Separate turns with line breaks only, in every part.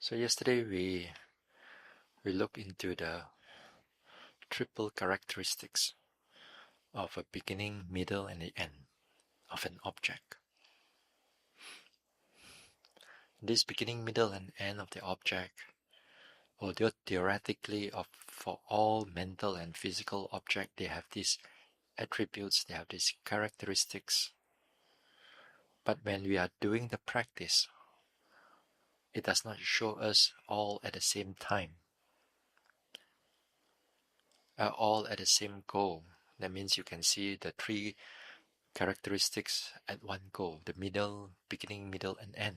So yesterday we looked into the triple characteristics of a beginning, middle, and the end of an object. This beginning, middle, and end of the object, although theoretically for all mental and physical objects, they have these attributes, they have these characteristics. But when we are doing the practice, it does not show us all at the same time, all at the same goal. That means you can see the three characteristics at one go, the middle, beginning, middle, and end.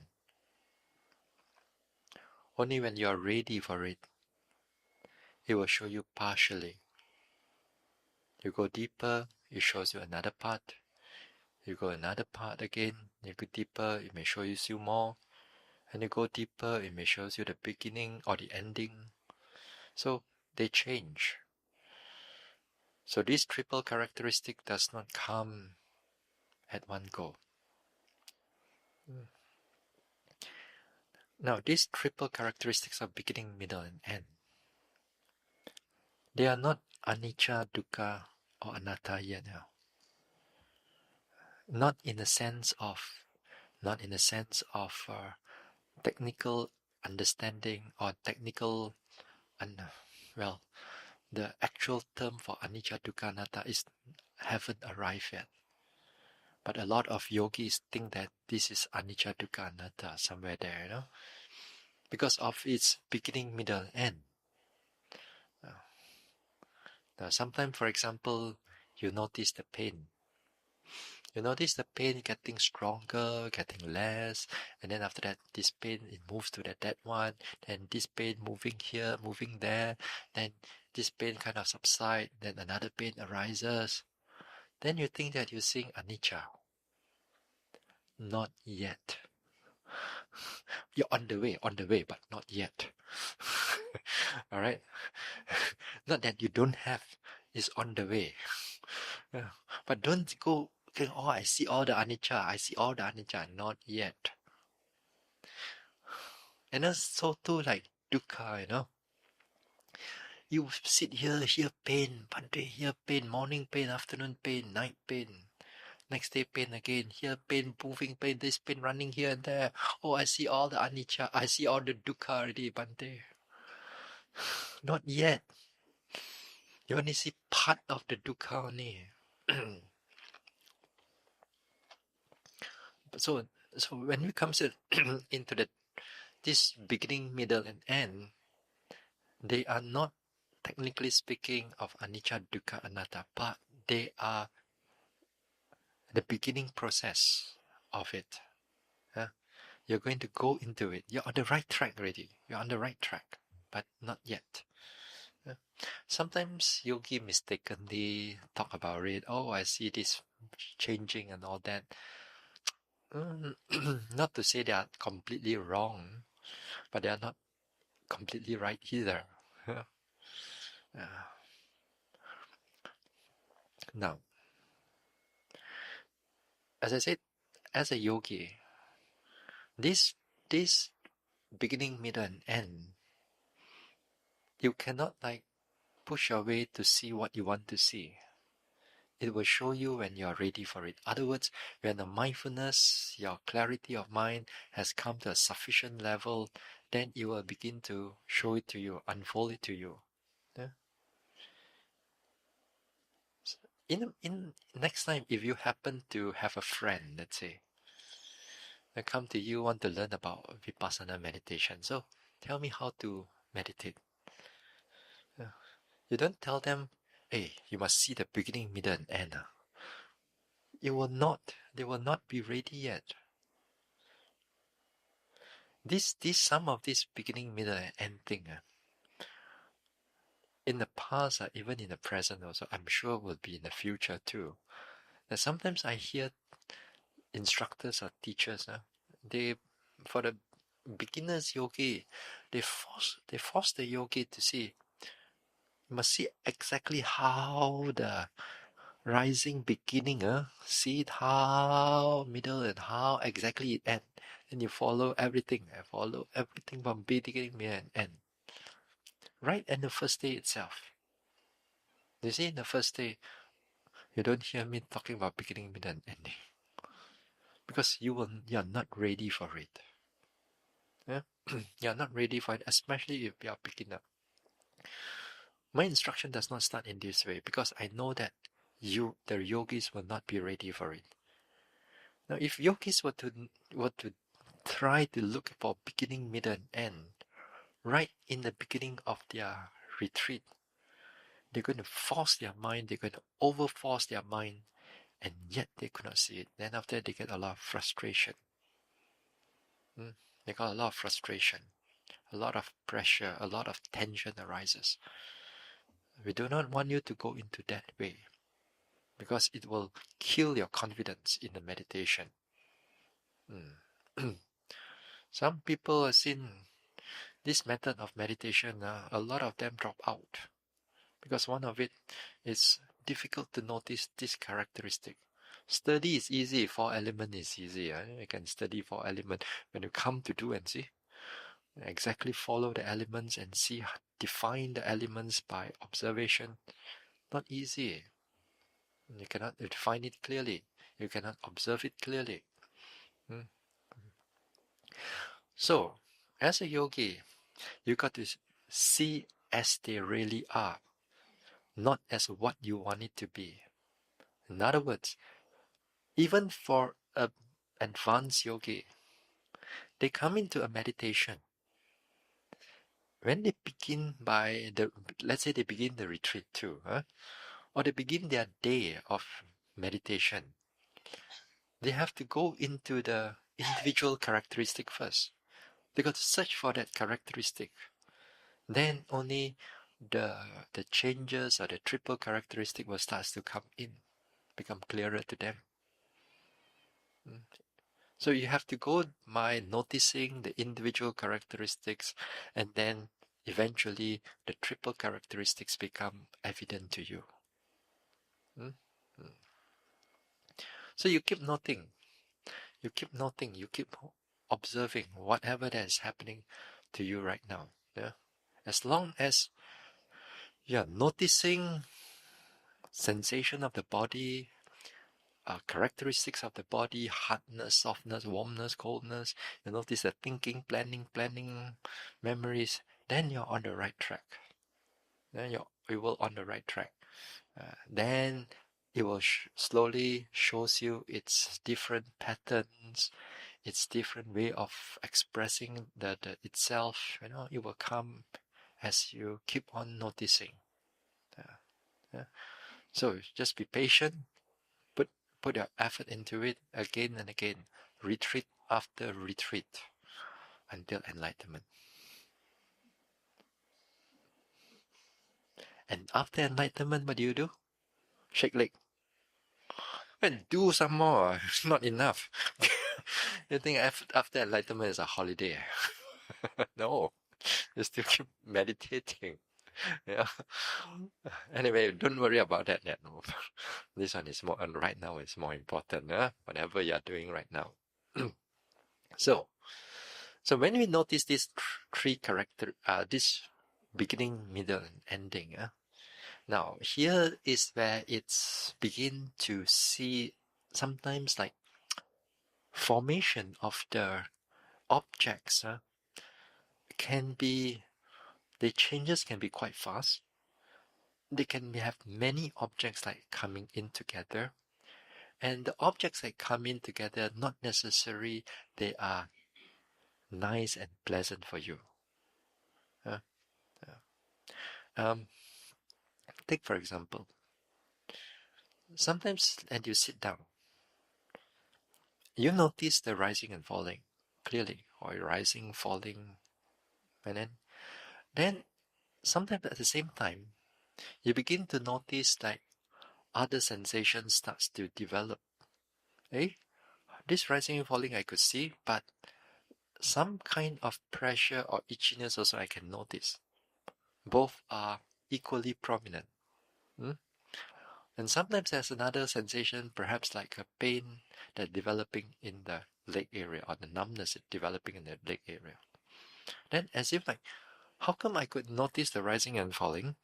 Only when you are ready for it, it will show you partially. You go deeper, it shows you another part. You go another part again, you go deeper, it may show you still more. And you go deeper, it may show you the beginning or the ending. So they change. So this triple characteristic does not come at one go. Now, these triple characteristics of beginning, middle, and end, they are not Anicca, Dukkha, or Anatta yet now. Not in the sense of technical understanding or technical, the actual term for Anicca, Dukkha, Anatta haven't arrived yet. But a lot of yogis think that this is Anicca, Dukkha, Anatta somewhere there, because of its beginning, middle, end. Now, sometimes, for example, you notice the pain. You notice the pain getting stronger, getting less, and then after that, this pain, it moves to that one, then this pain moving here, moving there, then this pain kind of subsides, then another pain arises. Then you think that you're seeing anicca. Not yet. You're on the way, but not yet. All right? Not that you don't have, it's on the way. But don't go, oh, I see all the anicca. Not yet. And also too, like dukkha, you sit here pain, Bhante, here pain, morning pain, afternoon pain, night pain, next day pain again, here pain, moving pain, this pain running here and there. Oh, I see all the anicca, I see all the dukkha already, Bhante. Not yet. You only see part of the dukkha only. So when we come to into this beginning, middle, and end, they are not technically speaking of anicca, dukkha, anatta, but they are the beginning process of it. You're going to go into it. You're on the right track already. You're on the right track, but not yet. Sometimes yogi mistakenly talk about it. Oh, I see this changing and all that. Not to say they are completely wrong, but they are not completely right either. Now, as I said, as a yogi, this beginning, middle, and end, you cannot push your way to see what you want to see. It will show you when you are ready for it. In other words, when the mindfulness, your clarity of mind has come to a sufficient level, then it will begin to show it to you, unfold it to you. In next time, if you happen to have a friend, let's say, they come to you, want to learn about vipassana meditation. So tell me how to meditate. You don't tell them, hey, you must see the beginning, middle, and end. They will not be ready yet. Some of this beginning, middle, and end thing, in the past, even in the present also, I'm sure will be in the future too. That sometimes I hear instructors or teachers, they, for the beginners yogi, they force the yogi to see. You must see exactly how the rising beginning, see it how middle and how exactly it ends. and you follow everything. I follow everything from beginning, middle, and end. Right in the first day itself. You see, in the first day, you don't hear me talking about beginning, middle, and ending. Because you're not ready for it. Yeah? You're not ready for it, especially if you are beginner. My instruction does not start in this way because I know that the yogis will not be ready for it. Now, if yogis were to try to look for beginning, middle, and end right in the beginning of their retreat, they're going to force their mind, they're going to overforce their mind, and yet they could not see it. Then after that, they get a lot of frustration. They got a lot of frustration, a lot of pressure, a lot of tension arises. We do not want you to go into that way because it will kill your confidence in the meditation. Some people have seen this method of meditation, a lot of them drop out because one of it is difficult to notice this characteristic. Study is easy, 4 element is easy. You can study 4 element. When you come to do and see, exactly follow the elements and see, define the elements by observation. Not easy. You cannot define it clearly. You cannot observe it clearly. So, as a yogi, you got to see as they really are, not as what you want it to be. In other words, even for an advanced yogi, they come into a meditation. When they begin let's say they begin the retreat too, or they begin their day of meditation, they have to go into the individual characteristic first. They got to search for that characteristic. Then only the changes or the triple characteristic will start to come in, become clearer to them. So you have to go by noticing the individual characteristics, and then eventually the triple characteristics become evident to you. So you keep noting, you keep observing whatever that is happening to you right now. Yeah? As long as you're noticing sensation of the body, characteristics of the body, hardness, softness, warmness, coldness, you notice the thinking, planning, memories, then you're on the right track. Then you will on the right track. Then it will slowly shows you its different patterns, its different way of expressing the itself. It will come as you keep on noticing. So just be patient. Put your effort into it again and again, retreat after retreat, until enlightenment. And after enlightenment, what do? Shake leg. And do some more. It's not enough. You think after enlightenment is a holiday? No, you still keep meditating. Yeah. Anyway, don't worry about that yet. No. This one is more, right now is more important. Whatever you are doing right now. So when we notice these three character, this beginning, middle, and ending. Now here is where it's begin to see sometimes like formation of the objects the changes can be quite fast. They can have many objects like coming in together, and the objects that come in together, not necessarily they are nice and pleasant for you. Take for example, sometimes when you sit down, you notice the rising and falling clearly, or rising, falling, and then sometimes at the same time, you begin to notice like other sensations starts to develop. This rising and falling I could see, but some kind of pressure or itchiness also I can notice. Both are equally prominent. And sometimes there's another sensation, perhaps like a pain that developing in the leg area, or the numbness developing in the leg area. Then as if like, how come I could notice the rising and falling?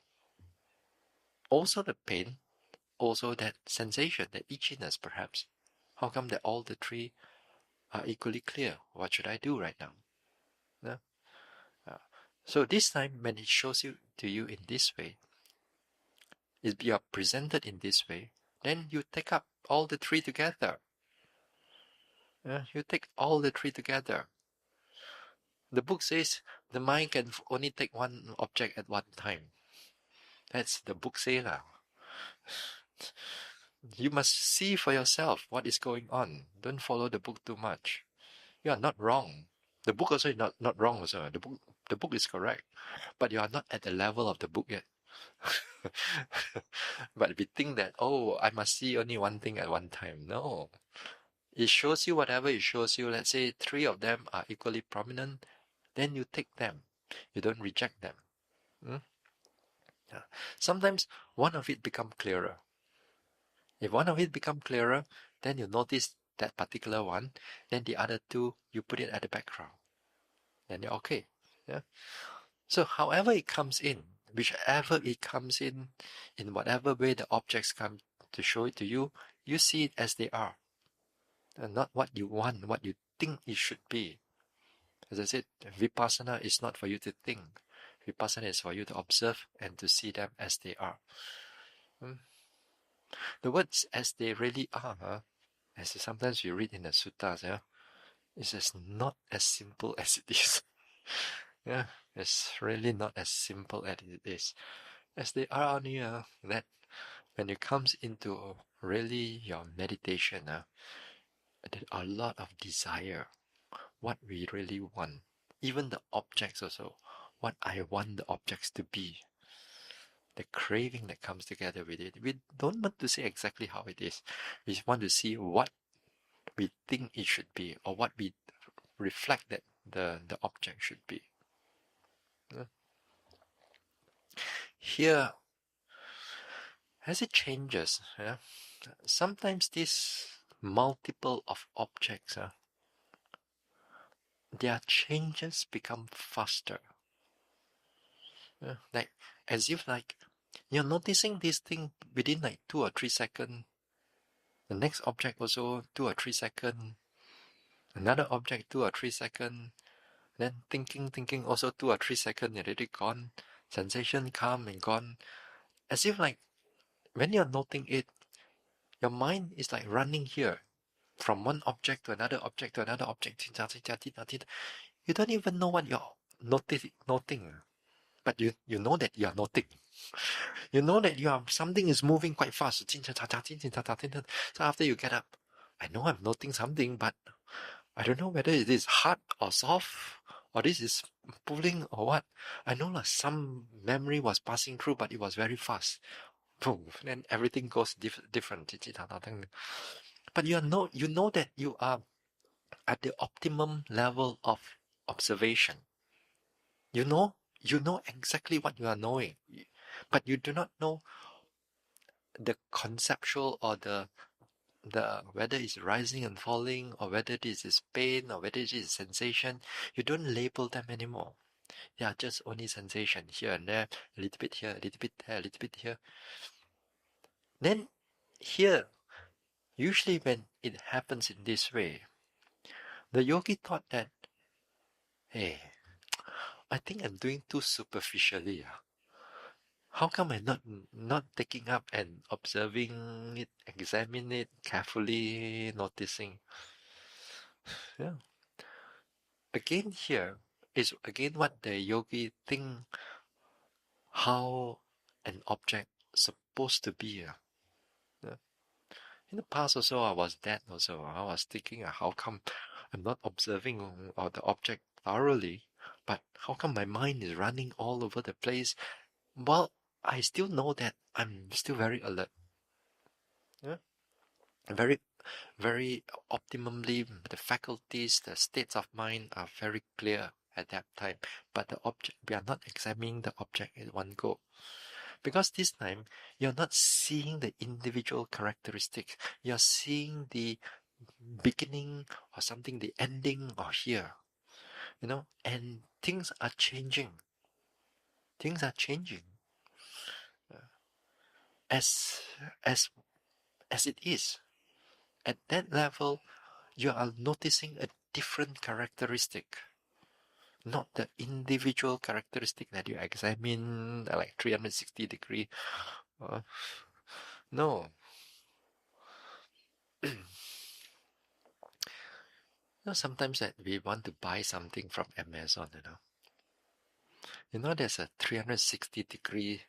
Also the pain, also that sensation, that itchiness perhaps. How come that all the three are equally clear? What should I do right now? Yeah. So this time when it shows you to you in this way, if you are presented in this way, then you take up all the three together. You take all the three together. The book says the mind can only take one object at one time. That's the book say lah. You must see for yourself what is going on. Don't follow the book too much. You are not wrong. The book also is not wrong also. The book is correct. But you are not at the level of the book yet. But we think that, oh, I must see only one thing at one time. No. It shows you whatever it shows you. Let's say three of them are equally prominent. Then you take them. You don't reject them. Yeah. Sometimes one of it become clearer. If one of it become clearer, then you notice that particular one. Then the other two, you put it at the background. Then you're okay. Yeah. So however it comes in, whichever it comes in whatever way the objects come to show it to you, you see it as they are. And not what you want, what you think it should be. As I said, Vipassana is not for you to think. Vipassana is for you to observe and to see them as they are. The words as they really are, as sometimes you read in the suttas, it's just not as simple as it is. Yeah, it's really not as simple as it is. As they are only that when it comes into really your meditation, there are a lot of desire, what we really want. Even the objects also, what I want the objects to be. The craving that comes together with it. We don't want to say exactly how it is. We want to see what we think it should be, or what we reflect that the object should be. Here, as it changes, sometimes this multiple of objects, their changes become faster. Like as if like you're noticing this thing within like 2 or 3 seconds. The next object also 2 or 3 seconds. Another object 2 or 3 seconds. Then thinking also 2 or 3 seconds already gone. Sensation come and gone. As if like when you're noting it, your mind is like running here from one object to another object to another object. You don't even know what you're noting. But you know that you are noting. You know that something is moving quite fast. So after you get up, I know I'm noting something, but I don't know whether it is hard or soft, or this is pulling or what. I know like some memory was passing through, but it was very fast. Boom, then everything goes different. But you know that you are at the optimum level of observation. You know exactly what you are knowing, but you do not know the conceptual or the whether it's rising and falling, or whether this is pain, or whether this is sensation. You don't label them anymore. They are just only sensation here and there, a little bit here, a little bit there, a little bit here. Then here, usually when it happens in this way, the yogi thought that, hey, I think I'm doing too superficially. How come I'm not taking up and observing it, examine it carefully, noticing? Yeah. Again here is again what the yogi think how an object supposed to be. Yeah. In the past also I was that also. I was thinking how come I'm not observing the object thoroughly, but how come my mind is running all over the place? Well, I still know that I'm still very alert. Yeah. Very, very optimally, the faculties, the states of mind are very clear at that time. But the object, we are not examining the object in one go. Because this time, you're not seeing the individual characteristics. You're seeing the beginning or something the ending or here, and things are changing. Things are changing as as as it is. At that level, you are noticing a different characteristic, not the individual characteristic that you examine like 360 degree. Uh, no. Sometimes that we want to buy something from Amazon, there's a 360 degree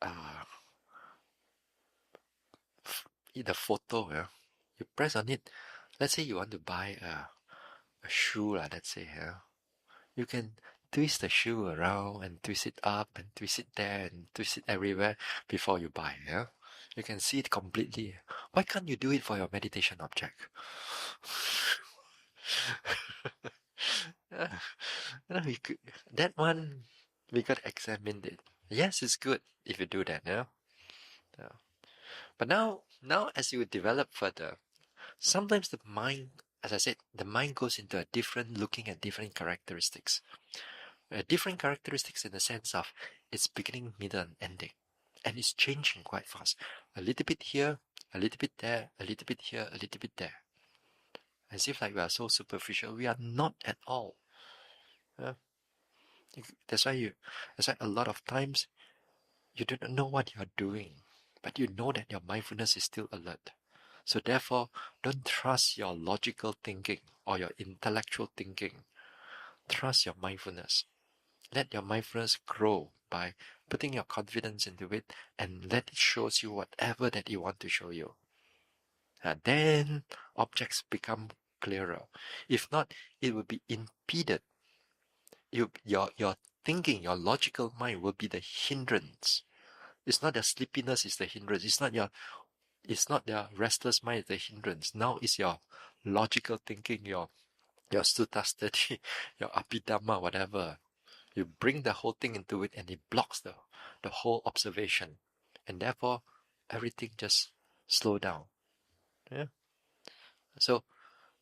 uh, the photo, you press on it. Let's say you want to buy a shoe, let's say, you can twist the shoe around and twist it up and twist it there and twist it everywhere before you buy, You can see it completely. Why can't you do it for your meditation object? Yeah. That one, we got to examine it. Yes, it's good if you do that, Yeah. But now as you develop further, sometimes the mind, as I said, the mind goes into a different, looking at different characteristics. Different characteristics in the sense of its beginning, middle, and ending. And it's changing quite fast. A little bit here, a little bit there, a little bit here, a little bit there. As if like we are so superficial. We are not at all. Uh, that's why a lot of times you do not know what you are doing, but you know that your mindfulness is still alert. So therefore, don't trust your logical thinking or your intellectual thinking. Trust your mindfulness. Let your mindfulness grow by putting your confidence into it and let it show you whatever that you want to show you. And then objects become clearer. If not, it will be impeded. Your thinking, your logical mind will be the hindrance. It's not the sleepiness is the hindrance. It's not the restless mind is the hindrance. Now it's your logical thinking, your sutta study, your abhidhamma, whatever. You bring the whole thing into it and it blocks the whole observation. And therefore, everything just slow down. Yeah. So,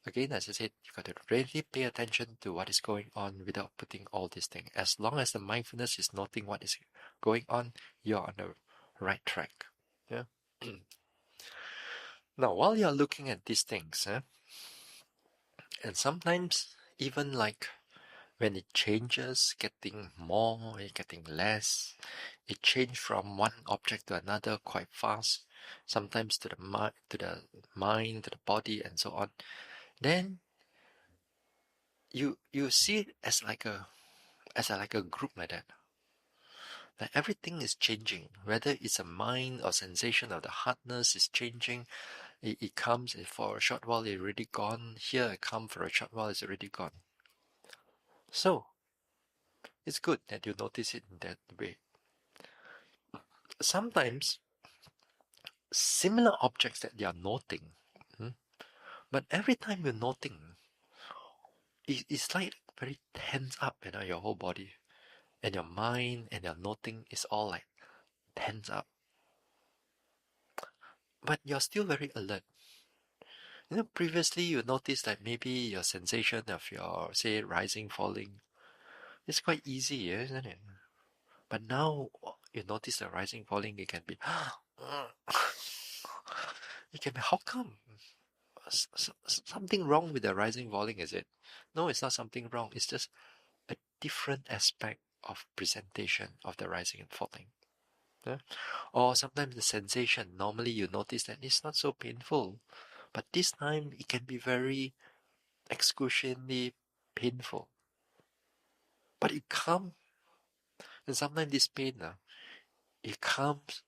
again, as I said, you got to really pay attention to what is going on without putting all these things. As long as the mindfulness is noting what is going on, you're on the right track. Yeah. Now, while you're looking at these things, and sometimes even like when it changes, getting more, getting less, it changes from one object to another quite fast, sometimes to the mind, to the body, and so on. Then you see it as like a group like that. Like everything is changing, whether it's a mind or sensation of the hardness is changing. It comes for a short while, it's already gone. Here it comes for a short while, it's already gone. So it's good that you notice it in that way. Sometimes similar objects that you are noting, but every time you're noting, it's like very tense up, your whole body and your mind and your noting is all like tense up. But you're still very alert. Previously you noticed that maybe your sensation of your, say, rising, falling, it's quite easy, isn't it? But now you notice the rising, falling, it can be, how come? Something wrong with the rising, falling, is it? No, it's not something wrong. It's just a different aspect of presentation of the rising and falling. Yeah? Or sometimes the sensation, normally you notice that it's not so painful, but this time it can be very excruciatingly painful. But it comes, and sometimes this pain, it comes,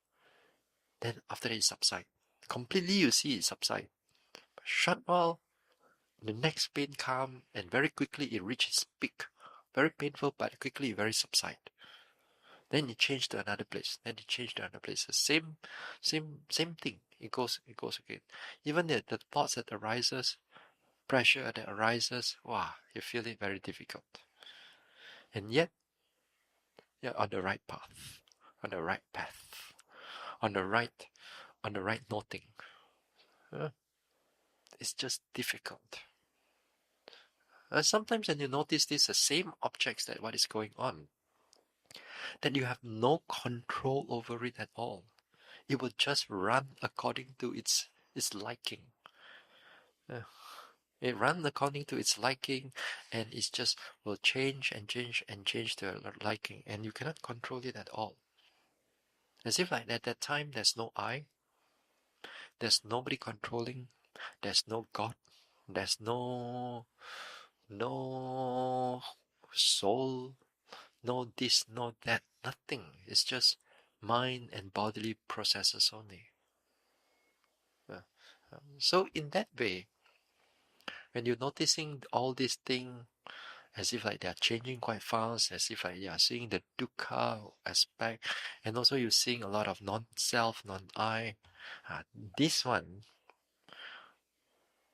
then after that it subsides. Completely you see it subside. But short while, the next pain comes, and very quickly it reaches peak. Very painful, but quickly very subside. Then it change to another place. Then it change to another place. The same thing. It goes again. Even the thoughts that arises, pressure that arises, wow, you feel it very difficult. And yet, you're on the right path, on the right path, on the right noting. it's just difficult. Sometimes when you notice this, the same objects that what is going on, that you have no control over it at all. It will just run according to its liking. Uh, it runs according to its liking, and it's just will change and change and change to your liking, and you cannot control it at all. As if like at that time there's no I, there's nobody controlling, there's no God, there's no soul, no this, no that, nothing. It's just mind and bodily processes only. So in that way, when you're noticing all these things as if like they are changing quite fast, as if like you are seeing the dukkha aspect, and also you're seeing a lot of non-self, non-I. This one,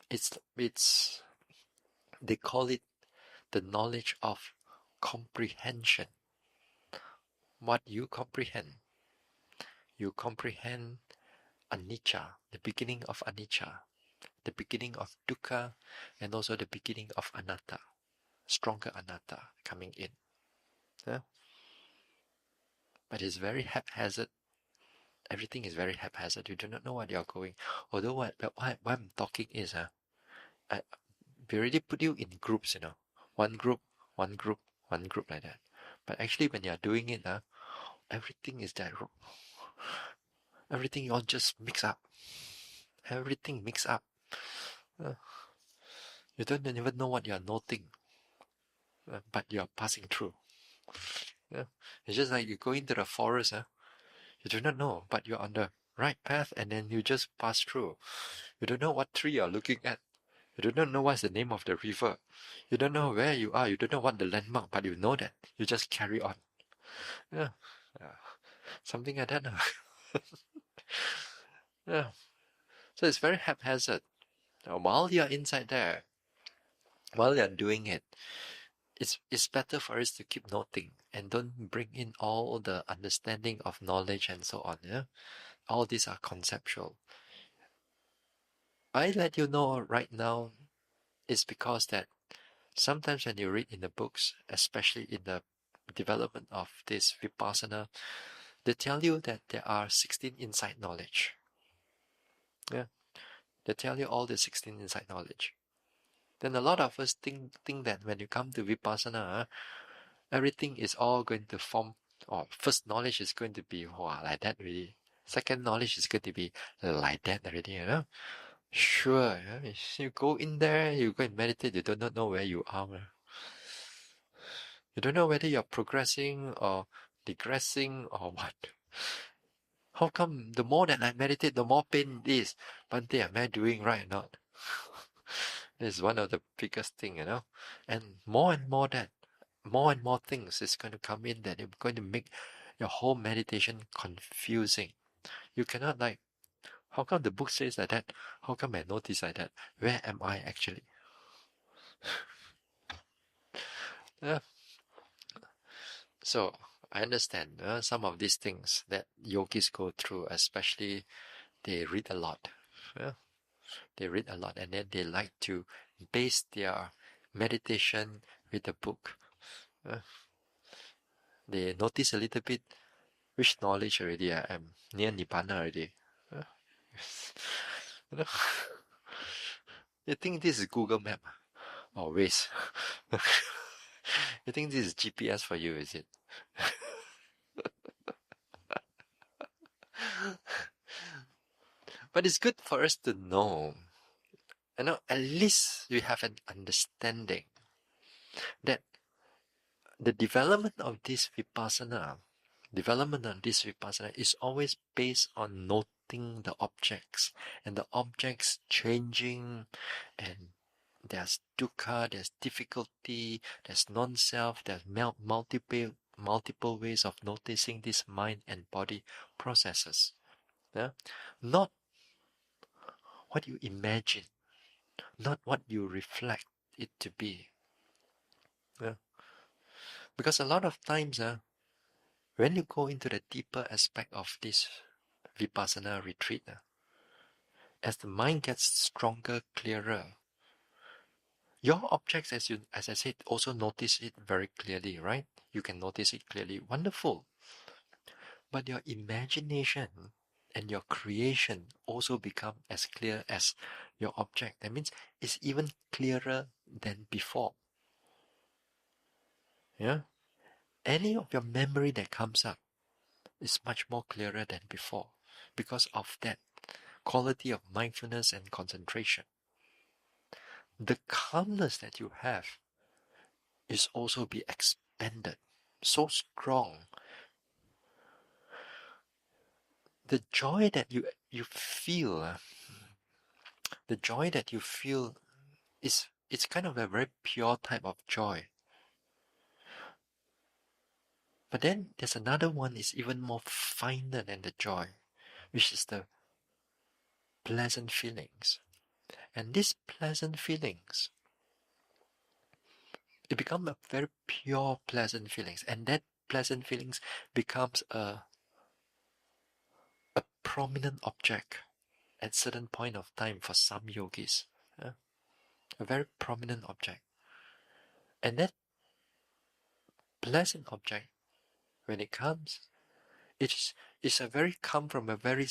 it's they call it the knowledge of comprehension. What you comprehend anicca, the beginning of anicca, the beginning of dukkha, and also the beginning of anatta, stronger anatta coming in. Yeah? But it's very haphazard. Everything is very haphazard. You do not know what you're going. Although what I'm talking is, we already put you in groups, one group, one group, one group like that. But actually, when you're doing it, everything is that. Everything all just mix up. Everything mix up. You don't even know what you're noting, but you're passing through. Yeah. It's just like you go into the forest, you do not know, but you're on the right path, and then you just pass through. You don't know what tree you're looking at. You do not know what's the name of the river. You don't know where you are. You don't know what the landmark, but you know that. You just carry on. Yeah. Something like that. Yeah. So it's very haphazard. While you're inside there, while you're doing it, it's better for us to keep noting and don't bring in all the understanding of knowledge and so on. Yeah, all these are conceptual. I let you know right now is because that sometimes when you read in the books, especially in the development of this vipassana, they tell you that there are 16 insight knowledge. Yeah, they tell you all the 16 insight knowledge. Then a lot of us think that when you come to vipassana, everything is all going to form, or first knowledge is going to be like that really. Second knowledge is going to be like that already, Sure, yeah? You go in there, you go and meditate, you do not know where you are. You don't know whether you're progressing or digressing or what. How come the more that I meditate, the more pain it is? Bante, am I doing right or not? This is one of the biggest thing, And more that, more and more things is going to come in that are going to make your whole meditation confusing. You cannot how come the book says like that? How come I notice like that? Where am I actually? Yeah. So I understand some of these things that yogis go through, especially they read a lot. Yeah? They read a lot and then they like to base their meditation with the book. They notice a little bit which knowledge already I am near Nibbana already. You know? You think this is Google Map or Waze? You think this is GPS for you, is it? But it's good for us to know, at least you have an understanding that the development of this vipassana is always based on noting the objects and the objects changing, and there's dukkha, there's difficulty, there's non-self, there's multiple ways of noticing this mind and body processes. Yeah? Not what you imagine, not what you reflect it to be. Yeah? Because a lot of times, when you go into the deeper aspect of this vipassana retreat, As the mind gets stronger, clearer, your objects, as I said, also notice it very clearly, right? You can notice it clearly. Wonderful. But your imagination and your creation also become as clear as your object. That means it's even clearer than before. Yeah? Any of your memory that comes up is much more clearer than before because of that quality of mindfulness and concentration. The calmness that you have is also be expanded, so strong. The joy that you feel, the joy that you feel is it's kind of a very pure type of joy. But then there's another one is even more finer than the joy, which is the pleasant feelings. And these pleasant feelings, it becomes a very pure pleasant feelings, and that pleasant feelings becomes a prominent object at certain point of time for some yogis. A very prominent object. And that pleasant object, when it comes, it's a very come from a very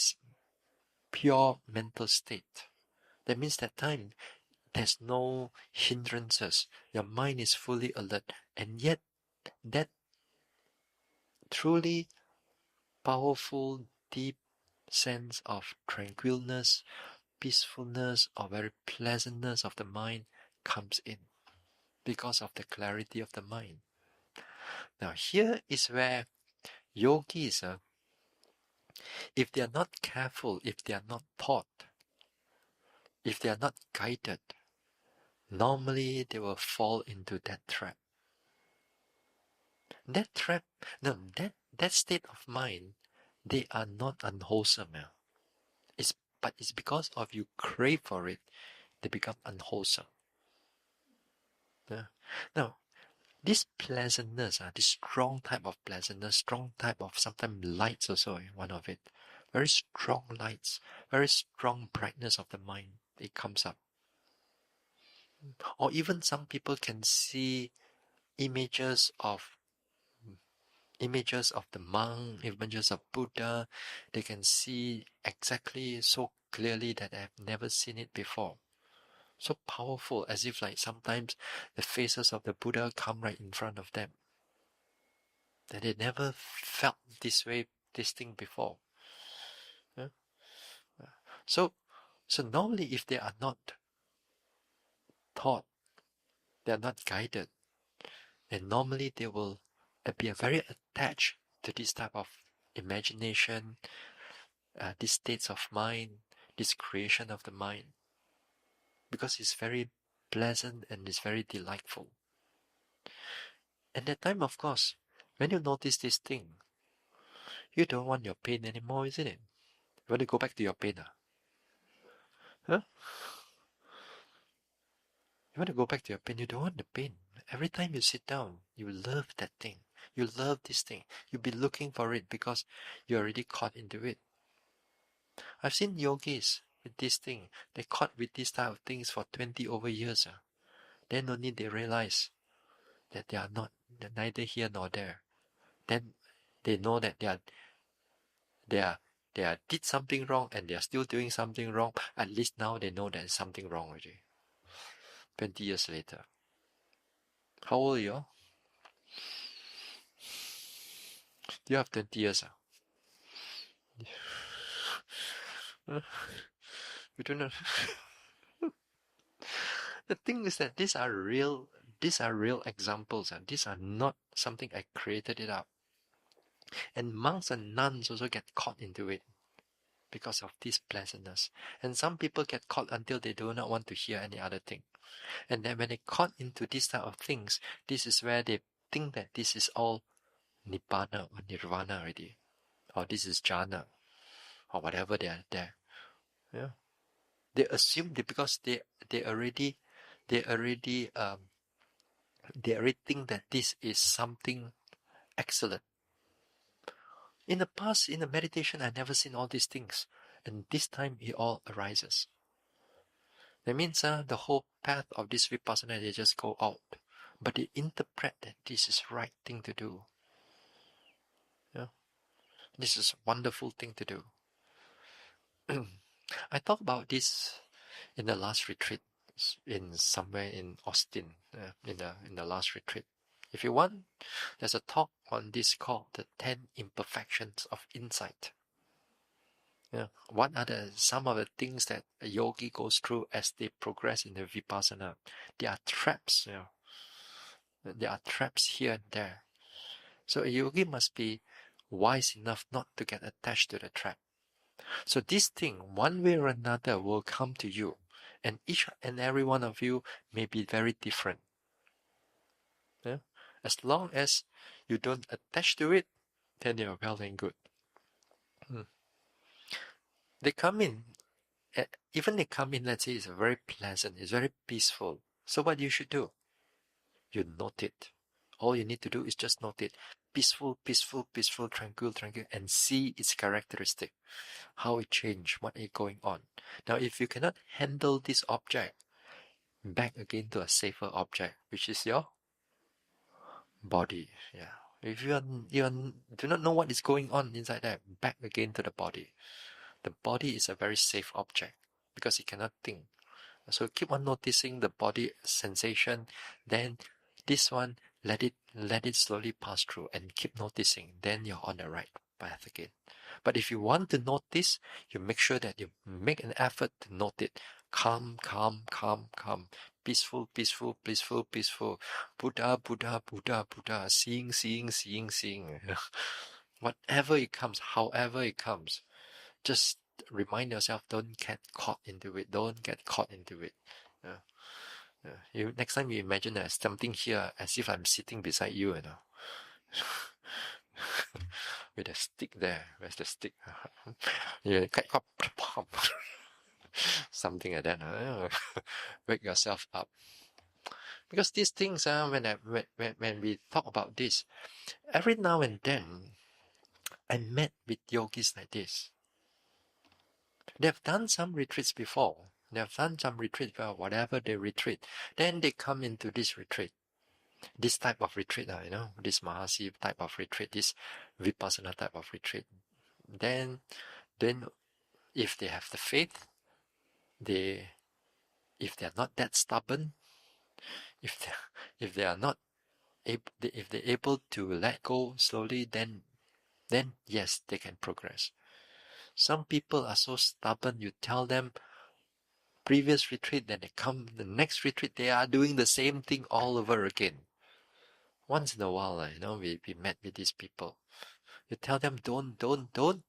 pure mental state. That means that time there's no hindrances. Your mind is fully alert, and yet that truly powerful, deep sense of tranquilness, peacefulness, or very pleasantness of the mind comes in because of the clarity of the mind. Now, here is where yogis, if they are not careful, if they are not taught, if they are not guided, normally they will fall into that trap. That trap, no, that state of mind, they are not unwholesome. But it's because of you crave for it, they become unwholesome. Now, this pleasantness, this strong type of pleasantness, strong type of sometimes lights also, one of it. Very strong lights, very strong brightness of the mind, it comes up. Or even some people can see images of the monk, images of Buddha. They can see exactly so clearly that they have never seen it before. So powerful, as if like sometimes the faces of the Buddha come right in front of them. That they never felt this way, this thing before. Yeah? So normally if they are not taught, they are not guided, then normally they will be very attached to this type of imagination, these states of mind, this creation of the mind, because it's very pleasant and it's very delightful. And that time, of course, when you notice this thing, you don't want your pain anymore, isn't it? You want to go back to your pain, huh? You want to go back to your pain. You don't want the pain. Every time you sit down, you love that thing. You love this thing. You'll be looking for it because you're already caught into it. I've seen yogis with this thing. They caught with this type of things for 20 over years. Then only they realize that they are not, they're neither here nor there. Then they know that they are did something wrong and they are still doing something wrong. At least now they know there's something wrong already. 20 years later. How old are you? You have 20 years. We don't know. The thing is that these are real examples, and these are not something I created it up. And monks and nuns also get caught into it because of this pleasantness. And some people get caught until they do not want to hear any other thing. And then when they caught into this type of things, this is where they think that this is all nibbana or nirvana already, or this is jhana, or whatever they are there. Yeah, they assume that because they already think that this is something excellent. In the past, in the meditation, I never seen all these things, And this time it all arises. That means the whole path of this vipassana, they just go out. But they interpret that this is right thing to do. Yeah? This is a wonderful thing to do. I talked about this in the last retreat, in somewhere in Austin, in the last retreat. If you want, there's a talk on this called the 10 imperfections of insight. Yeah. What are some of the things that a yogi goes through as they progress in the vipassana? There are traps. There are traps here and there. So a yogi must be wise enough not to get attached to the trap. So this thing, one way or another, will come to you. And each and every one of you may be very different. Yeah? As long as you don't attach to it, then you're well and good. They come in, even they come in, let's say it's very pleasant, it's very peaceful. So what you should do? You note it. All you need to do is just note it. Peaceful, peaceful, peaceful, tranquil, tranquil, and see its characteristic. How it changed, what is going on. Now, if you cannot handle this object, back again to a safer object, which is your body. Yeah. If you do not know what is going on inside there, back again to the body. The body is a very safe object because it cannot think. So keep on noticing the body sensation. Then this one, let it slowly pass through and keep noticing. Then you're on the right path again. But if you want to notice, you make sure that you make an effort to note it. Calm, calm, calm, calm. Peaceful, peaceful, peaceful, peaceful. Buddha, Buddha, Buddha, Buddha. Seeing, seeing, seeing, seeing. Whatever it comes, however it comes, just remind yourself, don't get caught into it. Don't get caught into it. You next time you imagine there's something here as if I'm sitting beside you, with a stick there. Where's the stick? You something like that. Wake yourself up. Because these things, when we talk about this, every now and then, I met with yogis like this. They've done some retreats before. They've done some retreats, whatever they retreat. Then they come into this retreat. This type of retreat, this Mahasi type of retreat, this Vipassana type of retreat. Then if they have the faith, if they're not that stubborn, if they're able to let go slowly, then yes, they can progress. Some people are so stubborn, you tell them previous retreat, then they come the next retreat, they are doing the same thing all over again. Once in a while, we met with these people. You tell them, don't.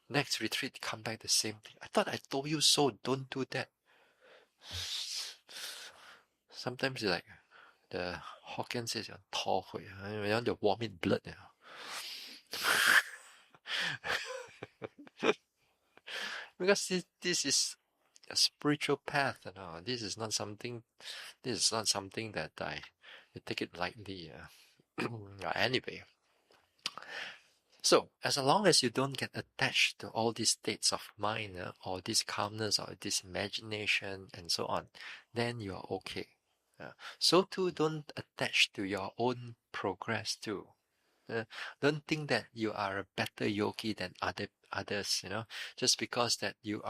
Next retreat, come back the same thing. I thought I told you so, don't do that. Sometimes like the Hokkien says, you want to vomit blood. Because this is a spiritual path. This is not something that I take it lightly. Anyway. So, as long as you don't get attached to all these states of mind, or this calmness, or this imagination, and so on, then you are okay. So too, don't attach to your own progress too. Don't think that you are a better yogi than others, just because that you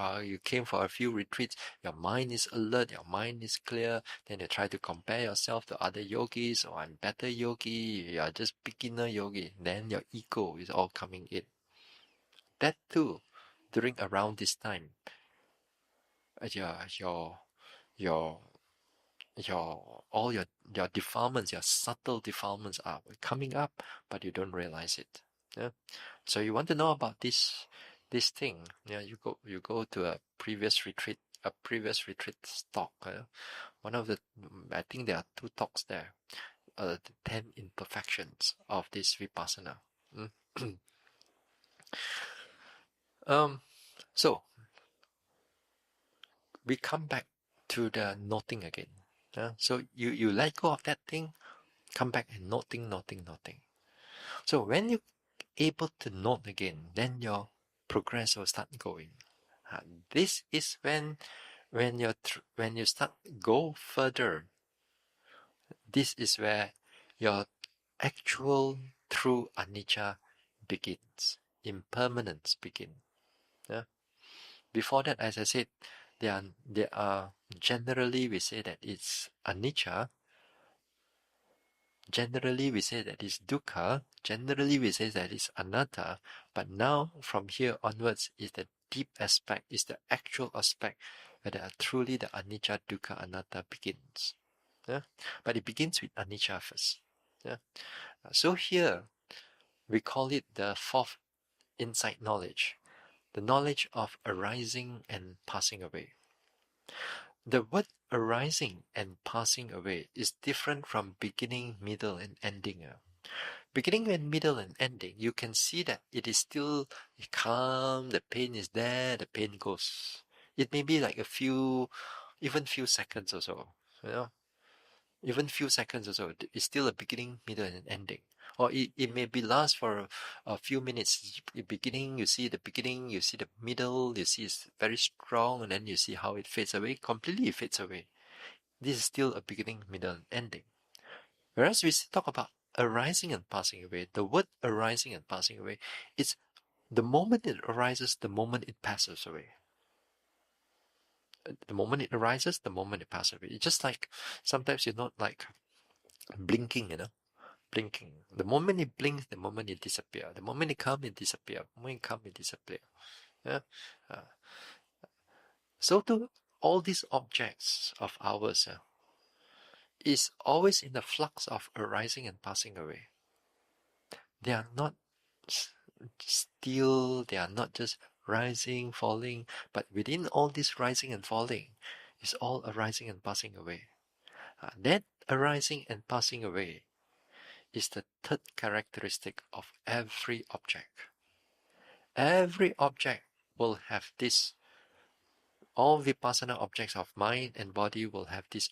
came for a few retreats, your mind is alert, your mind is clear, then you try to compare yourself to other yogis, or I'm better yogi, you are just beginner yogi, then your ego is all coming in. That too, during around this time, all your defilements, your subtle defilements are coming up, but you don't realize it. Yeah? So you want to know about this thing? Yeah, you go to a previous retreat talk. One of the, I think there are 2 talks there. The 10 imperfections of this vipassana. So we come back to the noting again. So you let go of that thing, come back and noting. So when you're able to note again, then your progress will start going. This is when you start go further. This is where your actual true anicca begins. Impermanence begins. Yeah? Before that, as I said, there are generally we say that it's anicca. Generally we say that it's dukkha. Generally we say that it's anatta. But now from here onwards is the deep aspect, is the actual aspect where truly the anicca, dukkha, anatta begins. Yeah? But it begins with anicca first. Yeah? So here we call it the fourth insight knowledge, the knowledge of arising and passing away. The word arising and passing away is different from beginning, middle, and ending. Beginning and middle and ending, you can see that it is still calm, the pain is there, the pain goes. It may be like even few seconds or so, even few seconds or so. It's still a beginning, middle, and ending. Or it may be last for a few minutes. The beginning, you see the beginning, you see the middle, you see it's very strong, and then you see how it fades away. Completely it fades away. This is still a beginning, middle, and ending. Whereas we talk about arising and passing away, the word arising and passing away, it's the moment it arises, the moment it passes away. The moment it arises, the moment it passes away. It's just like sometimes you're not like blinking, blinking. The moment it blinks, the moment it disappears. The moment it comes, it disappears. The moment it comes, it disappears. Yeah? So to all these objects of ours is always in the flux of arising and passing away. They are not still, they are not just rising, falling, but within all this rising and falling is all arising and passing away. That arising and passing away is the third characteristic of every object. Every object will have this. All vipassana objects of mind and body will have this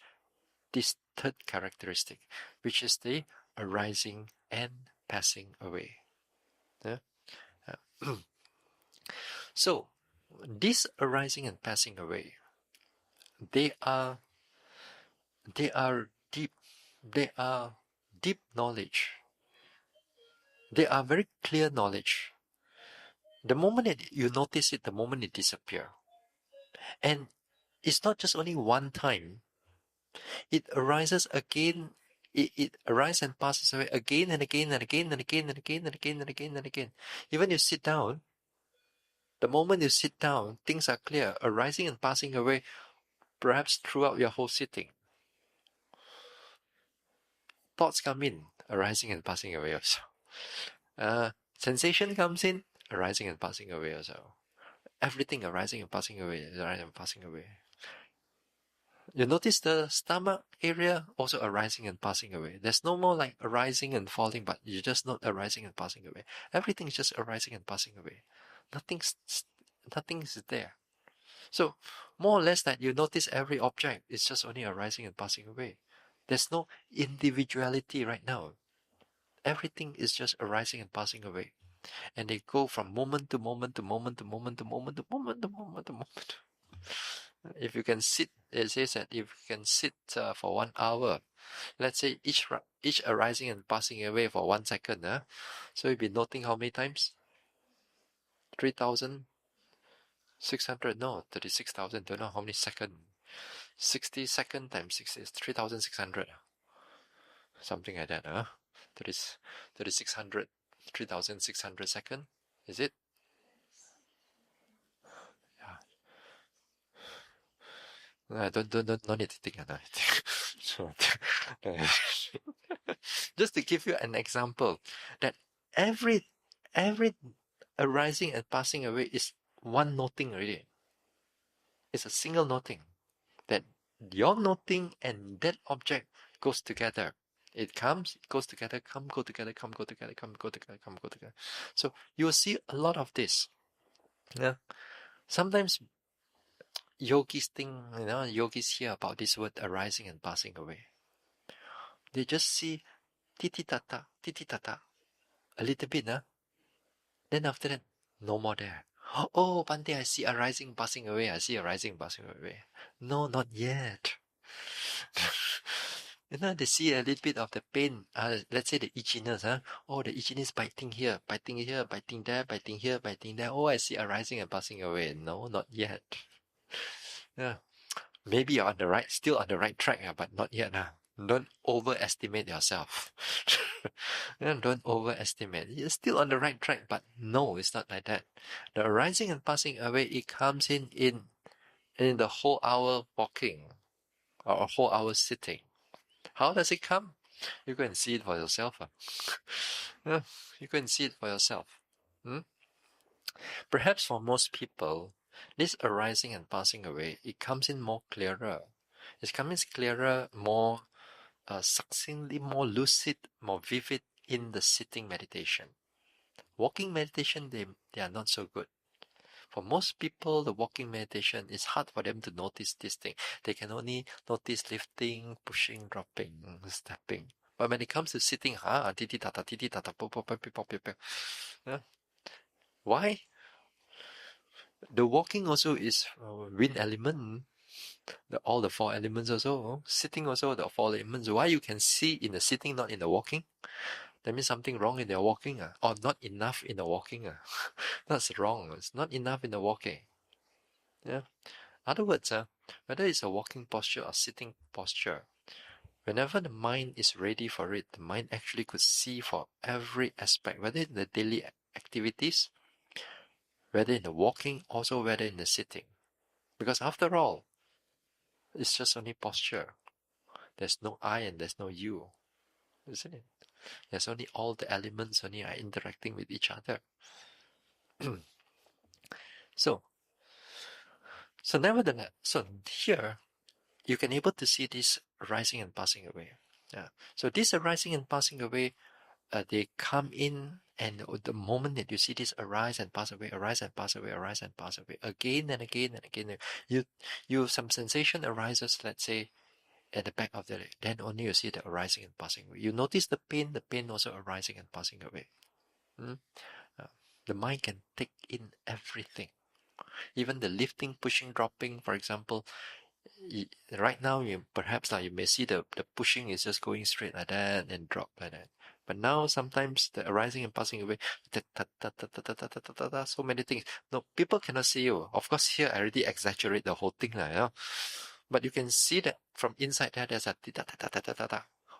third characteristic, which is the arising and passing away. Yeah? So, this arising and passing away, they are deep. They are deep knowledge. They are very clear knowledge. The moment that you notice it, the moment it disappears. And it's not just only one time. It arises again. It arises and passes away again and again and again and again and again and again and again and again. Even you sit down, the moment you sit down, things are clear, arising and passing away, perhaps throughout your whole sitting. Thoughts come in, arising and passing away also. Sensation comes in, arising and passing away also. Everything arising and passing away, arising and passing away. You notice the stomach area also arising and passing away. There's no more like arising and falling, but you're just not arising and passing away. Everything is just arising and passing away. Nothing's there. So more or less that you notice every object is just only arising and passing away. There's no individuality right now. Everything is just arising and passing away. And they go from moment to moment to moment to moment to moment to moment to moment to moment. If you can sit, it says that if you can sit for 1 hour, let's say each arising and passing away for 1 second, so you'll be noting how many times? 3,600, no, 36,000, don't know how many seconds. 60 seconds times 60 is 3,600. Something like that, 3,600, 3,600 seconds, is it? Don't need to think. So, just to give you an example, that every arising and passing away is one noting already. It's a single noting. That your noting and that object goes together. It comes, it goes together, come, go together, come, go together, come, go together, come, go together. So you will see a lot of this. Yeah. Sometimes yogis think, yogis hear about this word arising and passing away. They just see titi tata, a little bit, then after that, no more there. Oh, Bante, I see arising, passing away. I see arising, passing away. No, not yet. They see a little bit of the pain. Let's say the itchiness. Oh, the itchiness biting here, biting there, biting here, biting there. Oh, I see arising and passing away. No, not yet. Yeah. Maybe you're on the right, still on the right track, but not yet. Don't overestimate yourself. Don't overestimate. You're still on the right track, but no, it's not like that. The arising and passing away, it comes in the whole hour walking or a whole hour sitting. How does it come? You go and see it for yourself. Yeah, you go and see it for yourself. Perhaps for most people, this arising and passing away, it comes in more clearer. It comes clearer, more succinctly, more lucid, more vivid in the sitting meditation. Walking meditation, they are not so good. For most people, the walking meditation is hard for them to notice this thing. They can only notice lifting, pushing, dropping, stepping. But when it comes to sitting, titi tata, pop, pop, pop, pop, pop. Why? The walking also is wind element. All the four elements also. Sitting also, the four elements. Why you can see in the sitting, not in the walking? That means something wrong in their walking, or not enough in the walking. That's wrong. It's not enough in the walking. Yeah. Other words, whether it's a walking posture or sitting posture, whenever the mind is ready for it, the mind actually could see for every aspect, whether in the daily activities, whether in the walking, also whether in the sitting. Because after all, it's just only posture. There's no I and there's no you, isn't it? There's only all the elements only are interacting with each other. So nevertheless, here you can able to see this arising and passing away. So this arising and passing away, they come in, and the moment that you see this arise and pass away, arise and pass away, arise and pass away, again and again and again, you some sensation arises, let's say, at the back of the leg. Then only you see the arising and passing away. You notice the pain also arising and passing away. The mind can take in everything. Even the lifting, pushing, dropping, for example. Right now, perhaps you may see the pushing is just going straight like that and drop like that. But now sometimes the arising and passing away, so many things. No, people cannot see you. Of course, here I already exaggerate the whole thing, but you can see that from inside there, there's a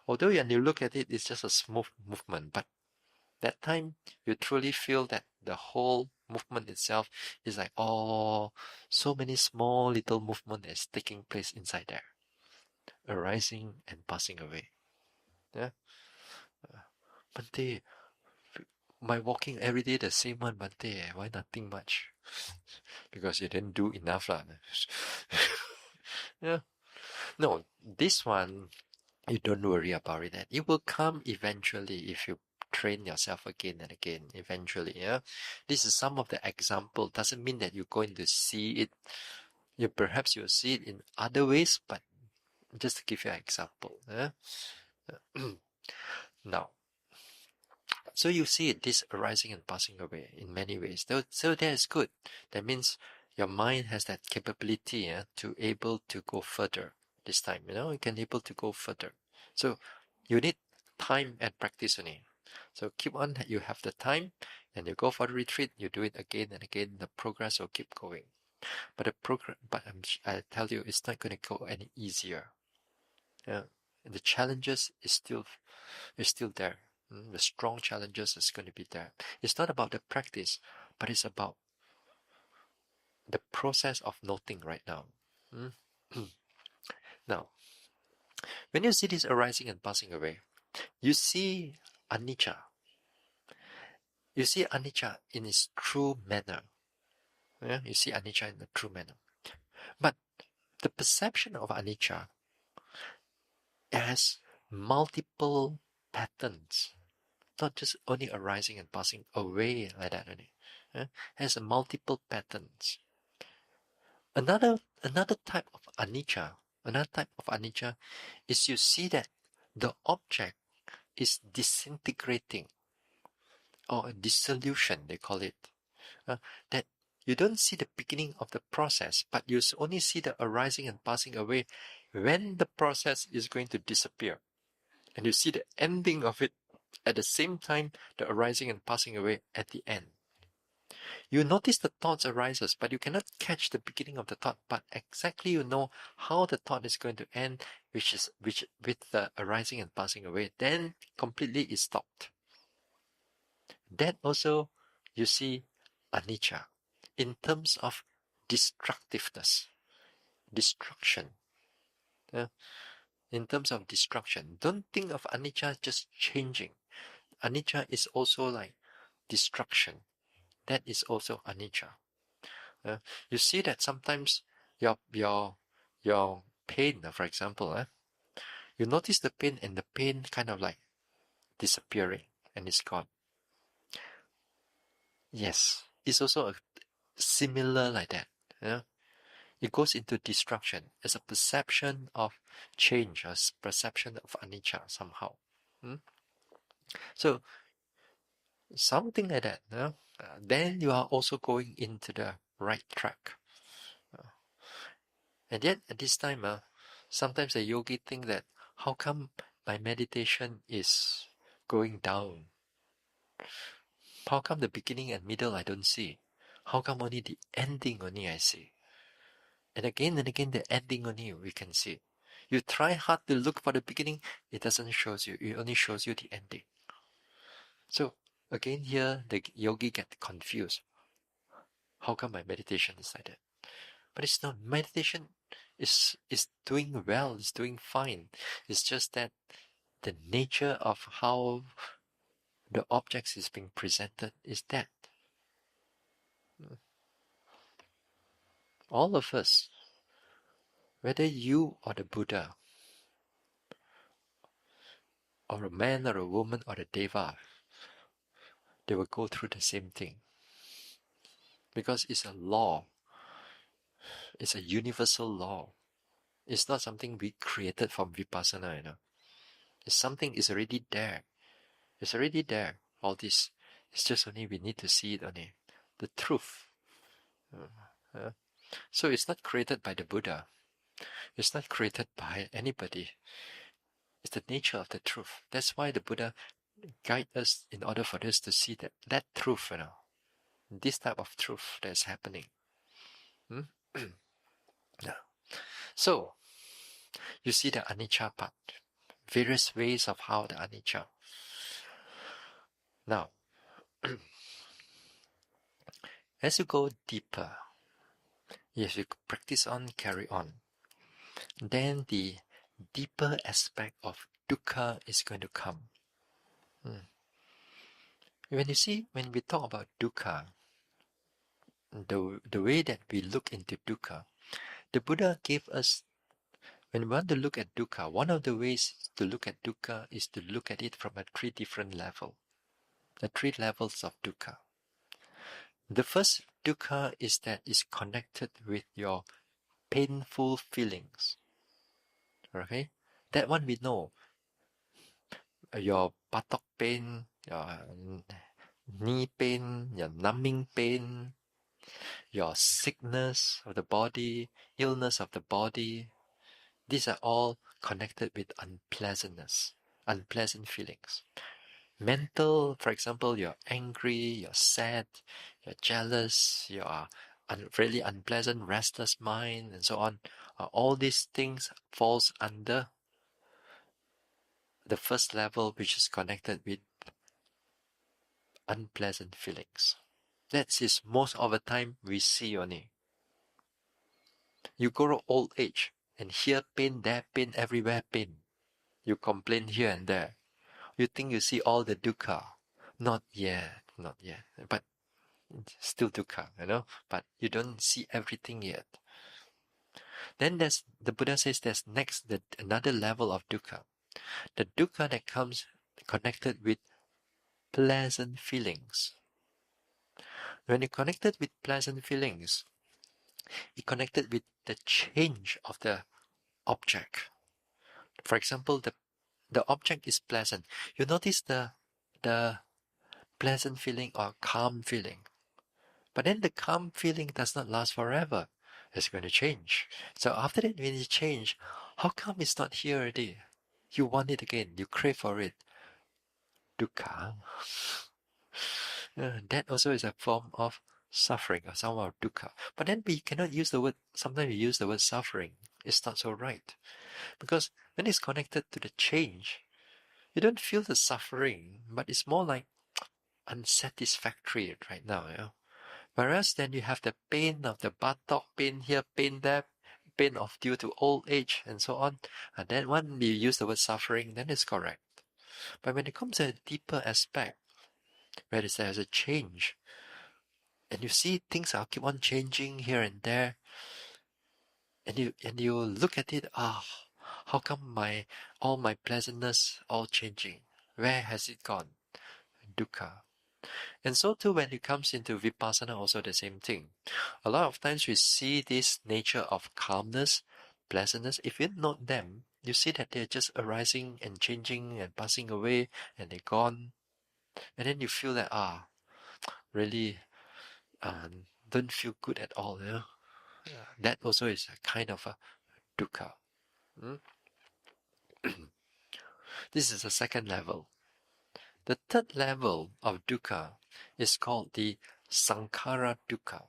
although when you look at it, it's just a smooth movement. But that time, you truly feel that the whole movement itself is like, oh, so many small little movement is taking place inside there, arising and passing away. Yeah. Bante, my walking every day the same one, Bante. Why nothing much? Because you didn't do enough, lah. Yeah. No, this one, you don't worry about it. It will come eventually if you train yourself again and again. Eventually, yeah. This is some of the example. Doesn't mean that you're going to see it. Perhaps you'll see it in other ways, but just to give you an example. Yeah. Now, so you see it, this arising and passing away in many ways. So that is good. That means your mind has that capability to able to go further this time. You can able to go further. So you need time and practice only. So keep on, you have the time, and you go for the retreat, you do it again and again, the progress will keep going. But I tell you, it's not going to go any easier. The challenges is still there. The strong challenges is going to be there. It's not about the practice, but it's about the process of noting right now. Now, when you see this arising and passing away, you see Anicca. You see Anicca in its true manner. Yeah? You see Anicca in the true manner. But the perception of Anicca has multiple patterns, not just only arising and passing away like that only. Has multiple patterns. Another type of anicca, is you see that the object is disintegrating, or dissolution they call it. That you don't see the beginning of the process, but you only see the arising and passing away when the process is going to disappear. And you see the ending of it at the same time, the arising and passing away at the end. You notice the thoughts arises, but you cannot catch the beginning of the thought, but exactly you know how the thought is going to end, which with the arising and passing away, then completely is stopped. That also you see anicca in terms of destructiveness, destruction. In terms of destruction, don't think of anicca just changing. Anicca is also like destruction. That is also anicca. You see that sometimes your pain, for example, you notice the pain and the pain kind of like disappearing and it's gone. Yes, it's also a similar like that. It goes into destruction as a perception of change, as perception of anicca somehow. So something like that. Then you are also going into the right track. And yet at this time, sometimes the yogi think that how come my meditation is going down? How come the beginning and middle I don't see? How come only the ending only I see? And again, the ending only we can see. You try hard to look for the beginning, it doesn't show you. It only shows you the ending. So again here, the yogi get confused. How come my meditation is like that? But it's not. Meditation is doing well, it's doing fine. It's just that the nature of how the objects is being presented is that. All of us, whether you or the Buddha, or a man or a woman or a deva, they will go through the same thing. Because it's a law. It's a universal law. It's not something we created from Vipassana, It's something is already there. It's already there. All this. It's just only we need to see it only. The truth. So it's not created by the Buddha. It's not created by anybody. It's the nature of the truth. That's why the Buddha guide us in order for us to see that truth, this type of truth that's happening. Yeah. So, you see the anicca part, various ways of how the anicca. Now, as you go deeper, as you practice on, carry on, then the deeper aspect of dukkha is going to come. When we talk about dukkha, the way that we look into dukkha, the Buddha gave us, when we want to look at dukkha, one of the ways to look at dukkha is to look at it from a three different level. The three levels of dukkha. The first dukkha is that is connected with your painful feelings. Okay? That one we know. Your buttock pain, your knee pain, your numbing pain, your sickness of the body, illness of the body. These are all connected with unpleasantness, unpleasant feelings. Mental, for example, you're angry, you're sad, you're jealous, you are really unpleasant, restless mind, and so on. All these things falls under the first level, which is connected with unpleasant feelings. That is most of the time we see only. You go to old age and here pain, there pain, everywhere pain. You complain here and there. You think you see all the dukkha. Not yet. But still dukkha, but you don't see everything yet. Then the Buddha says there's another level of dukkha. The dukkha that comes connected with pleasant feelings. When you're connected with pleasant feelings, you're connected with the change of the object. For example, the object is pleasant. You notice the pleasant feeling or calm feeling. But then the calm feeling does not last forever. It's going to change. So after that, when it change, how come it's not here already? You want it again. You crave for it. Dukkha. That also is a form of suffering, or some of dukkha. But then we cannot use the word, sometimes we use the word suffering. It's not so right. Because when it's connected to the change, you don't feel the suffering, but it's more like unsatisfactory right now. Whereas then you have the pain of the buttock, pain here, pain there, pain of due to old age, and so on. And then when we use the word suffering, then it's correct. But when it comes to a deeper aspect, where there's a change, and you see things are keep on changing here and there, and you look at it, how come all my pleasantness all changing? Where has it gone? Dukkha. And so too when it comes into vipassana, also the same thing. A lot of times we see this nature of calmness, pleasantness. If you note them, you see that they're just arising and changing and passing away and they're gone. And then you feel that, really don't feel good at all. That also is a kind of a dukkha. Mm? This is the second level. The third level of dukkha is called the sankhara dukkha.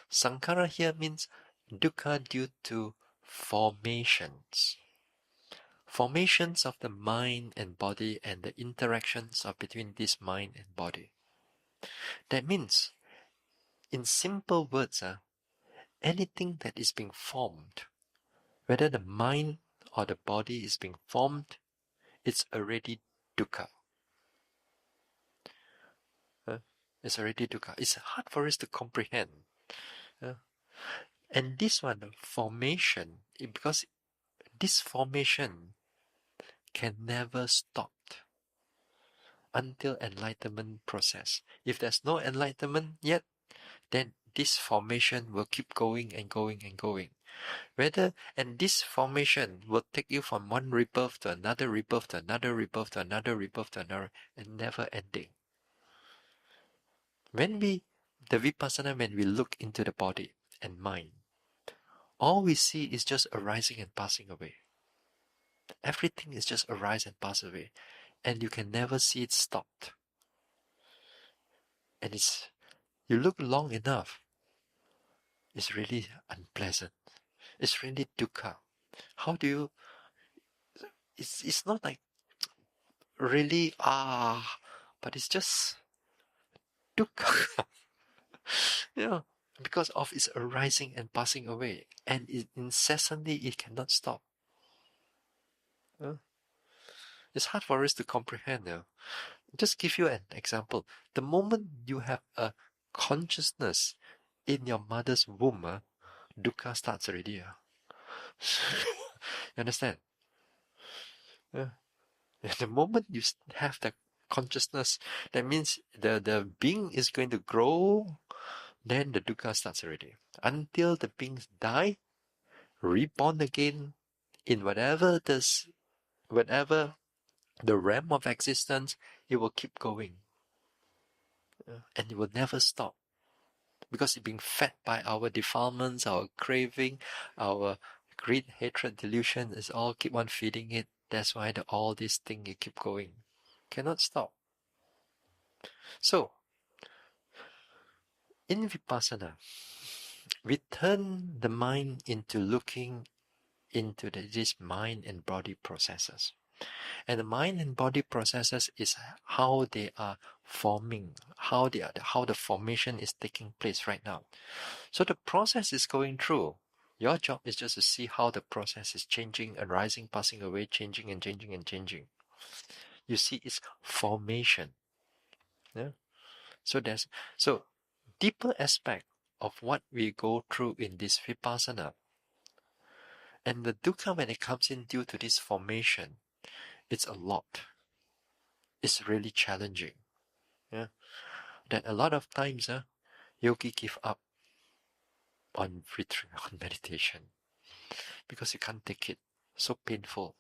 Sankhara here means dukkha due to formations. Formations of the mind and body and the interactions of between this mind and body. That means, in simple words, anything that is being formed, whether the mind or the body is being formed, it's already dukkha. It's already dukkha. It's hard for us to comprehend. And this one, formation, because this formation can never stop until enlightenment process. If there's no enlightenment yet, then this formation will keep going and going and going. And this formation will take you from one rebirth to another rebirth to another rebirth to another rebirth to another, and never ending. The vipassana, when we look into the body and mind, all we see is just arising and passing away. Everything is just arise and pass away, and you can never see it stopped. And you look long enough, it's really unpleasant. It's really dukkha. How do you? It's not like really but it's just dukkha. Because of its arising and passing away, and incessantly it cannot stop. It's hard for us to comprehend. Just give you an example. The moment you have a consciousness in your mother's womb, dukkha starts already. You understand? The moment you have the consciousness, that means the being is going to grow, then the dukkha starts already. Until the beings die, reborn again in whatever the realm of existence, it will keep going. And it will never stop. Because it's being fed by our defilements, our craving, our greed, hatred, delusion is all keep on feeding it. That's why all these things keep going. Cannot stop. So, in Vipassana, we turn the mind into looking into this mind and body processes. And the mind and body processes is how they are forming, how the formation is taking place right now. So the process is going through. Your job is just to see how the process is changing, arising, passing away, changing and changing and changing. You see its formation. So deeper aspect of what we go through in this vipassana. And the dukkha, when it comes in due to this formation, it's a lot. It's really challenging. That a lot of times, yogi give up on retreat, on meditation, because you can't take it. So painful.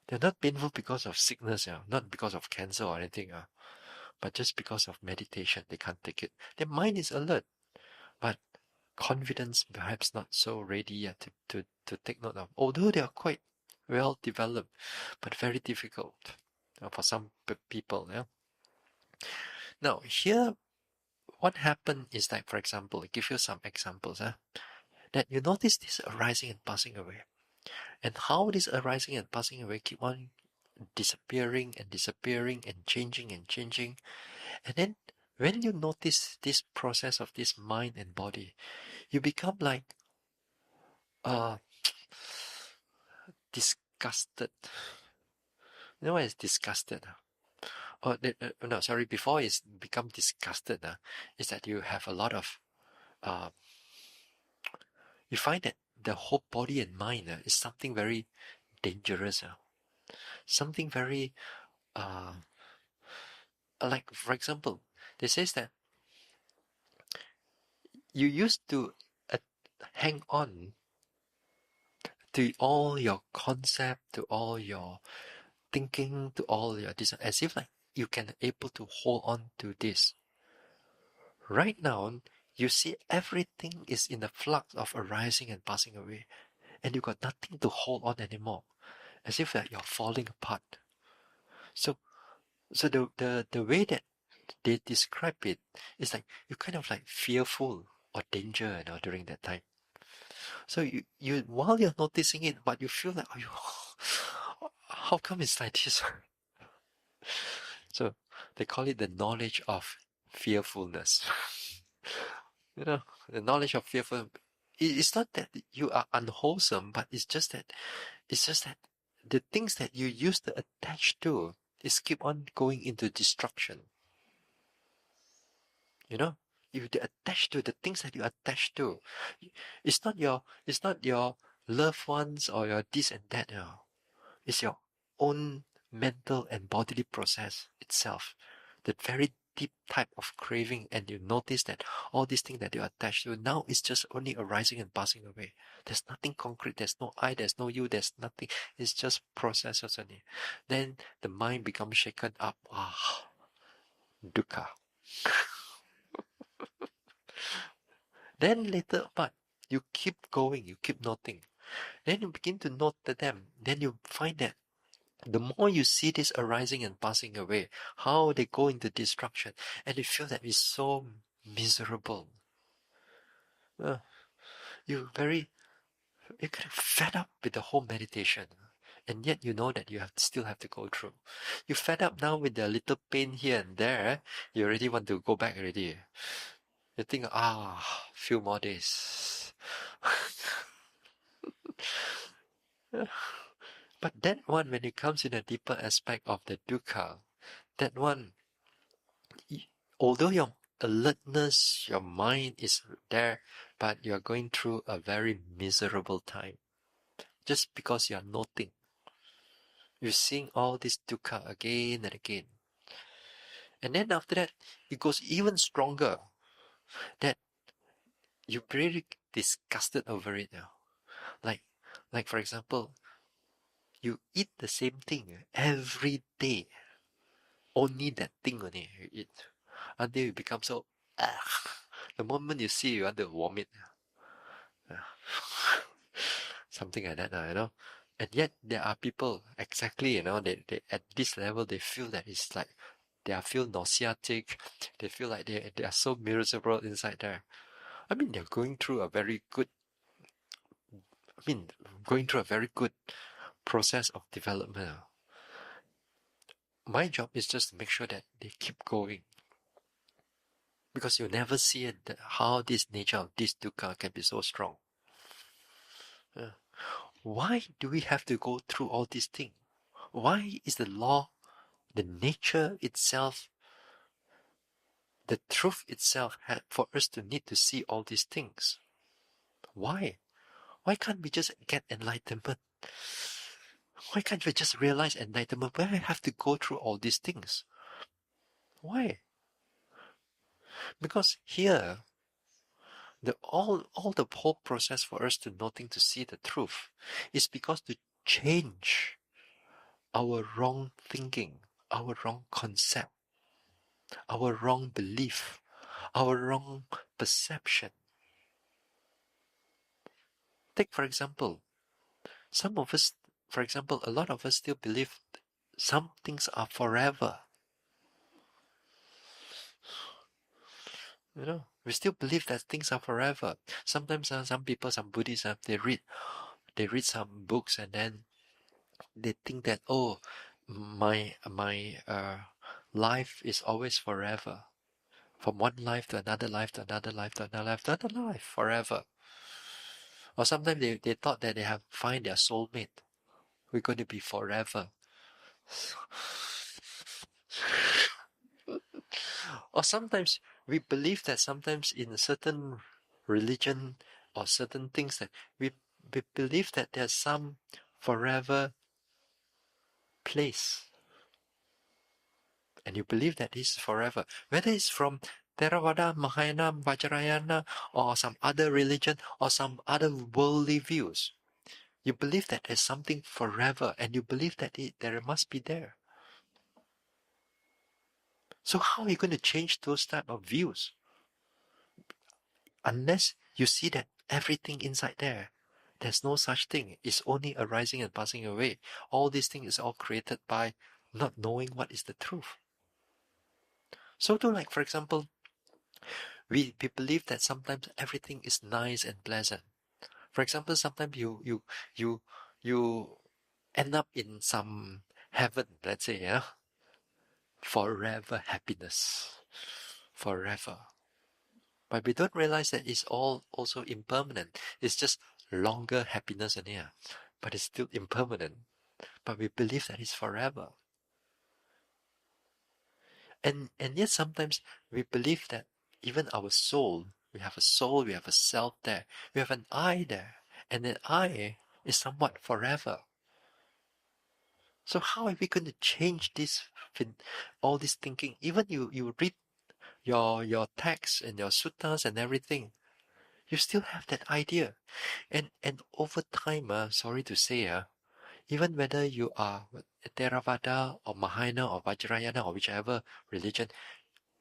They're not painful because of sickness, not because of cancer or anything, but just because of meditation, they can't take it. Their mind is alert, but confidence perhaps not so ready yet to take note of. Although they are quite well developed, but very difficult for some people. Yeah. Now here, what happened is that, for example, I give you some examples. That you notice this arising and passing away, and how this arising and passing away keep on disappearing and disappearing and changing and changing. And then when you notice this process of this mind and body, you become like uh disgusted. You know what is disgusted? Oh, no, sorry. Before it's become disgusted, is that you have a lot of uh, you find that the whole body and mind is something very dangerous, something very like, for example, they says that you used to uh, hang on to all your concept, to all your thinking, to all your this, as if like you can able to hold on to this. Right now, you see everything is in the flux of arising and passing away, and you got nothing to hold on anymore, as if like you're falling apart. So, so the way that they describe it is like you kind of like fearful or danger, during that time. So you while you're noticing it, but you feel like, oh, how come it's like this? So they call it the knowledge of fearfulness. The knowledge of fearful. It's not that you are unwholesome, but it's just that the things that you used to attach to is keep on going into destruction. You know, you attach to the things that you attach to. It's not your loved ones or your this and that. It's your own mental and bodily process itself. The very deep type of craving, and you notice that all these things that you attach to now is just only arising and passing away. There's nothing concrete, there's no I, there's no you, there's nothing. It's just processes only. Then the mind becomes shaken up. Dukkha. Then later on, you keep going, you keep noting. Then you begin to note them. Then you find that the more you see this arising and passing away, how they go into destruction, and you feel that it's so miserable. You're kind of fed up with the whole meditation, and yet you know that you still have to go through. You're fed up now with the little pain here and there. You already want to go back already. You think, few more days. But that one, when it comes in a deeper aspect of the dukkha, that one, although your alertness, your mind is there, but you're going through a very miserable time. Just because you're noting. You're seeing all this dukkha again and again. And then after that, it goes even stronger. That you're very disgusted over it now. Like for example, you eat the same thing every day. Only that thing only you eat. Until you become so, the moment you see, you want to vomit. Something like that. And yet there are people exactly, they at this level, they feel that it's like they feel nauseatic. They feel like they are so miserable inside there. I mean, they're going through a very good, process of development. My job is just to make sure that they keep going. Because you never see it, how this nature of this dukkha can be so strong. Why do we have to go through all these things? Why is the law, the nature itself, the truth itself, for us to need to see all these things? Why? Why can't we just get enlightenment? Why can't we just realize enlightenment? Why I have to go through all these things? Why? Because here, all the whole process for us to noting to see the truth is because to change our wrong thinking, our wrong concept. our wrong belief, our wrong perception. Take, for example, some of us, for example, a lot of us still believe some things are forever. We still believe that things are forever. Sometimes some people, some Buddhists, they read some books and then they think that, oh, my life is always forever. From one life to another life to another life to another life to another life, forever. Or sometimes they thought that they have find their soulmate. We're going to be forever. Or sometimes we believe that sometimes in a certain religion or certain things that we believe that there's some forever place. And you believe that this is forever. Whether it's from Theravada, Mahayana, Vajrayana, or some other religion, or some other worldly views. You believe that there's something forever, and you believe that there must be there. So how are you going to change those type of views? Unless you see that everything inside there's no such thing. It's only arising and passing away. All these things is all created by not knowing what is the truth. So to, like, for example, we believe that sometimes everything is nice and pleasant. For example, sometimes you end up in some heaven, let's say, yeah, forever happiness, forever. But we don't realize that it's all also impermanent. It's just longer happiness in here, but it's still impermanent. But we believe that it's forever. And yet sometimes we believe that even our soul, we have a soul, we have a self there, we have an I there, and that I is somewhat forever. So how are we going to change this, all this thinking? Even you read your texts and your suttas and everything, you still have that idea. And over time, sorry to say, even whether you are Theravada or Mahayana or Vajrayana or whichever religion,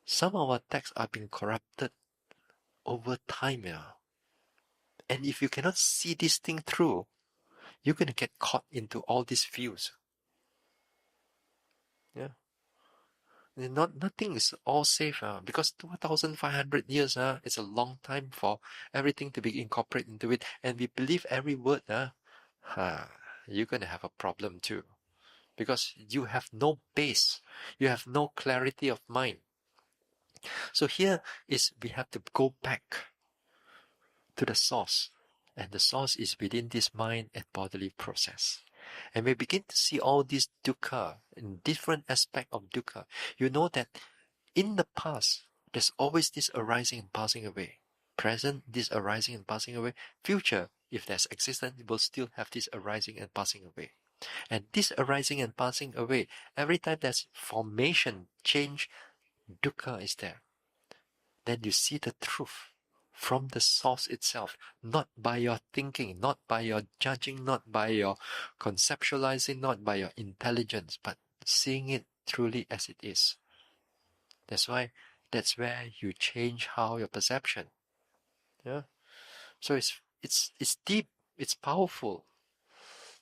some of our texts are being corrupted over time. And if you cannot see this thing through, you're going to get caught into all these views. Yeah. Nothing is all safe because 2,500 years is a long time for everything to be incorporated into it, and we believe every word. You're going to have a problem too, because you have no base, you have no clarity of mind. So here is we have to go back to the source, and the source is within this mind and bodily process. And we begin to see all these dukkha in different aspects of dukkha. You know that in the past, there's always this arising and passing away. Present, this arising and passing away. Future, if there's existence, it will still have this arising and passing away. And this arising and passing away, every time there's formation, change, dukkha is there. Then you see the truth from the source itself, not by your thinking, not by your judging, not by your conceptualizing, not by your intelligence, but seeing it truly as it is. That's where you change how your perception. Yeah. So it's deep, it's powerful.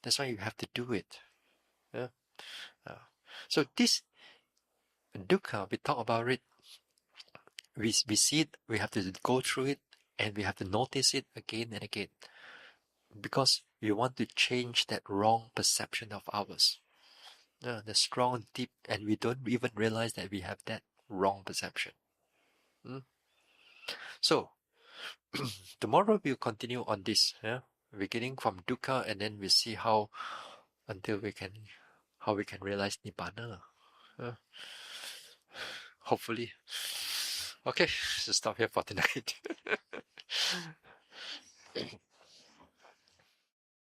That's why you have to do it. Yeah. So this dukkha, we talk about it. We see it. We have to go through it, and we have to notice it again and again, because we want to change that wrong perception of ours. The strong, deep, and we don't even realize that we have that wrong perception. So tomorrow we'll continue on this, beginning from dukkha, and then we see how we can realize nibbana. Hopefully. Okay, so stop here for tonight.